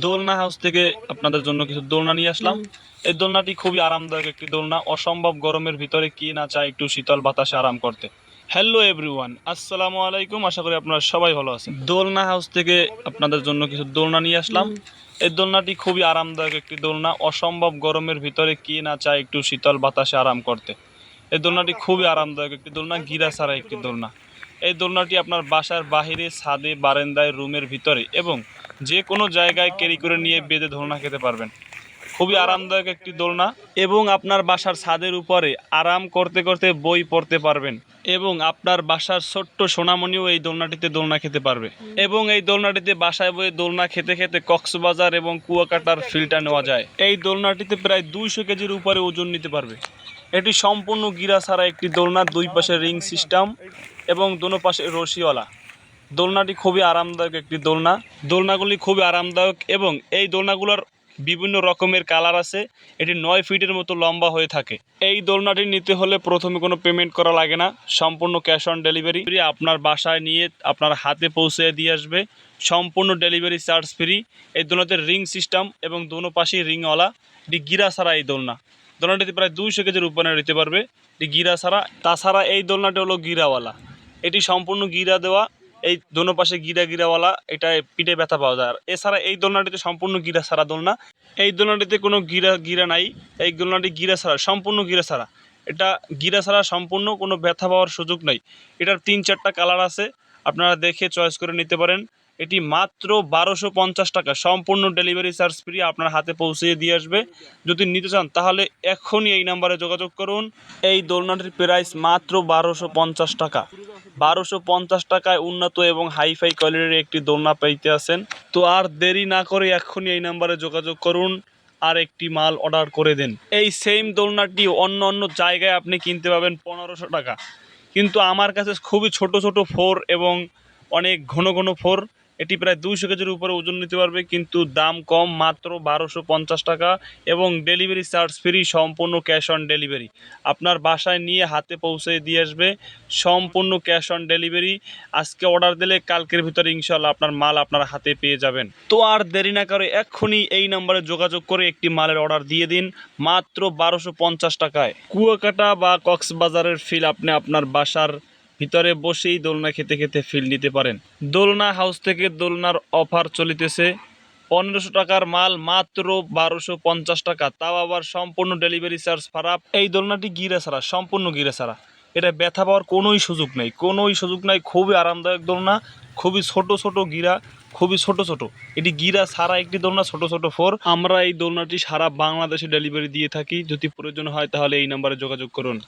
দোলনা হাউস থেকে আপনাদের জন্য কিছু দোলনা নিয়ে আসলাম। এই দোলনাটি খুবই আরামদায়ক একটি দোলনা। অসম্ভব গরমের ভিতরে কি না চায় একটু শীতল বাতাসে আরাম করতে। হ্যালো এভরিওয়ান, আসসালামু আলাইকুম। আশা করি আপনারা সবাই ভালো আছেন। দোলনা হাউস থেকে আপনাদের জন্য কিছু দোলনা নিয়ে আসলাম। এই দোলনাটি খুবই আরামদায়ক একটি দোলনা। অসম্ভব গরমের ভিতরে কি না চায় একটু শীতল বাতাসে আরাম করতে। এই দোলনাটি খুবই আরামদায়ক একটি দোলনা, গিরা ছাড়া একটি দোলনা। এই দোলনাটি আপনার বাসার বাহিরে, ছাদে, বারান্দায়, রুমের ভিতরে এবং যে কোনো জায়গায় ক্যারি করে নিয়ে বেঁধে দোলনা খেতে পারবেন। খুবই আরামদায়ক একটি দোলনা এবং আপনার বাসার ছাদের উপরে আরাম করতে করতে বই পড়তে পারবেন এবং আপনার বাসার ছোট্ট সোনামণিও এই দোলনাটিতে দোলনা খেতে পারবে এবং এই দোলনাটিতে বাসায় বয়ে দোলনা খেতে খেতে কক্সবাজার এবং কুয়াকাটার ফিলটা নেওয়া যায়। এই দোলনাটিতে প্রায় 200 কেজির উপরে ওজন নিতে পারবে। এটি সম্পূর্ণ গিরা ছাড়া একটি দোলনা, দুই পাশে রিং সিস্টেম এবং দোনো পাশে রশিওয়ালা। দোলনাটি খুবই আরামদায়ক একটি দোলনা। দোলনাগুলি খুবই আরামদায়ক এবং এই দোলনাগুলোর বিভিন্ন রকমের কালার আছে। এটি 9 ফিটের মতো লম্বা হয়ে থাকে। এই দোলনাটি নিতে হলে প্রথমে কোনো পেমেন্ট করা লাগে না, সম্পূর্ণ ক্যাশ অন ডেলিভারি। আপনার বাসায় নিয়ে আপনার হাতে পৌঁছে দিয়ে আসবে, সম্পূর্ণ ডেলিভারি চার্জ ফ্রি। এই দোলনাতে রিং সিস্টেম এবং দোনো পাশেই রিংওয়ালা। এটি গিরা ছাড়া এই দোলনা। দোলনাটিতে প্রায় 200 কেজির উপরে নিতে পারবে। এটি গিরা ছাড়া। তাছাড়া এই দোলনাটি হলো গিরাওয়ালা। এটি সম্পূর্ণ গিরা দেওয়া, এই দোনো পাশে গিরাওয়ালা। এটা পিঠে ব্যথা পাওয়া যায়। আর এছাড়া এই দোলনাটিতে সম্পূর্ণ গিরা ছাড়া দোলনা। এই দোলনাটিতে কোনো গিরা নাই। এই দোলনাটি গিরা ছাড়া, সম্পূর্ণ গিরা ছাড়া। এটা গিরা ছাড়া, সম্পূর্ণ কোনো ব্যথা পাওয়ার সুযোগ নেই। এটার 3-4টা কালার আছে, আপনারা দেখে চয়েস করে নিতে পারেন। এটি মাত্র 1250 টাকা, সম্পূর্ণ ডেলিভারি চার্জ ফ্রি, আপনার হাতে পৌঁছে দিয়ে আসবে। যদি নিতে চান তাহলে এখনই এই নাম্বারে যোগাযোগ করুন। এই দোলনাটির প্রাইস মাত্র 1250 টাকা। 1250 টাকায় উন্নত এবং হাইফাই কোয়ালিটির একটি দোলনা পাইতে আছেন। তো আর দেরি না করে এখনই এই নাম্বারে যোগাযোগ করুন আর একটি মাল অর্ডার করে দেন। এই সেম দোলনাটি অন্য অন্য জায়গায় আপনি কিনতে পাবেন 1500 টাকা, কিন্তু আমার কাছে খুবই ছোট ছোট ফোর এবং অনেক ঘন ঘন ফোর। এটি প্রায় 200 কেজির উপরে ওজন নিতে পারবে, কিন্তু দাম কম, মাত্র 1250 টাকা এবং ডেলিভারি চার্জ ফ্রি, সম্পূর্ণ ক্যাশ অন ডেলিভারি। আপনার বাসায় নিয়ে হাতে পৌঁছে দিয়ে আসবে, সম্পূর্ণ ক্যাশ অন ডেলিভারি। আজকে অর্ডার দিলে কালকের ভিতরে ইনশাল্লাহ আপনার মাল আপনার হাতে পেয়ে যাবেন। তো আর দেরি না করে এক্ষুনি এই নম্বরে যোগাযোগ করে একটি মালের অর্ডার দিয়ে দিন মাত্র 1250 টাকায়। কুয়াকাটা বা কক্সবাজারের ফিল আপনি আপনার বাসার ভিতরে বসেই দোলনা খেতে খেতে ফিল নিতে পারেন। দোলনা হাউস থেকে দোলনার অফার চলিতেছে। 1500 টাকার মাল মাত্র 1250 টাকা, তাও আবার সম্পূর্ণ ডেলিভারি চার্জ খারাপ। এই দোলনাটি গিরা ছাড়া, সম্পূর্ণ গিরা ছাড়া। এটা ব্যথা পাওয়ার কোনোই সুযোগ নেই, কোনোই সুযোগ নাই। খুবই আরামদায়ক দোলনা, খুবই ছোট ছোট গিরা, খুবই ছোট ছোট। এটি গিরা ছাড়া একটি দোলনা, ছোট ছোট ফোর। আমরা এই দোলনাটি সারা বাংলাদেশে ডেলিভারি দিয়ে থাকি। যদি প্রয়োজন হয় তাহলে এই নাম্বারে যোগাযোগ করুন।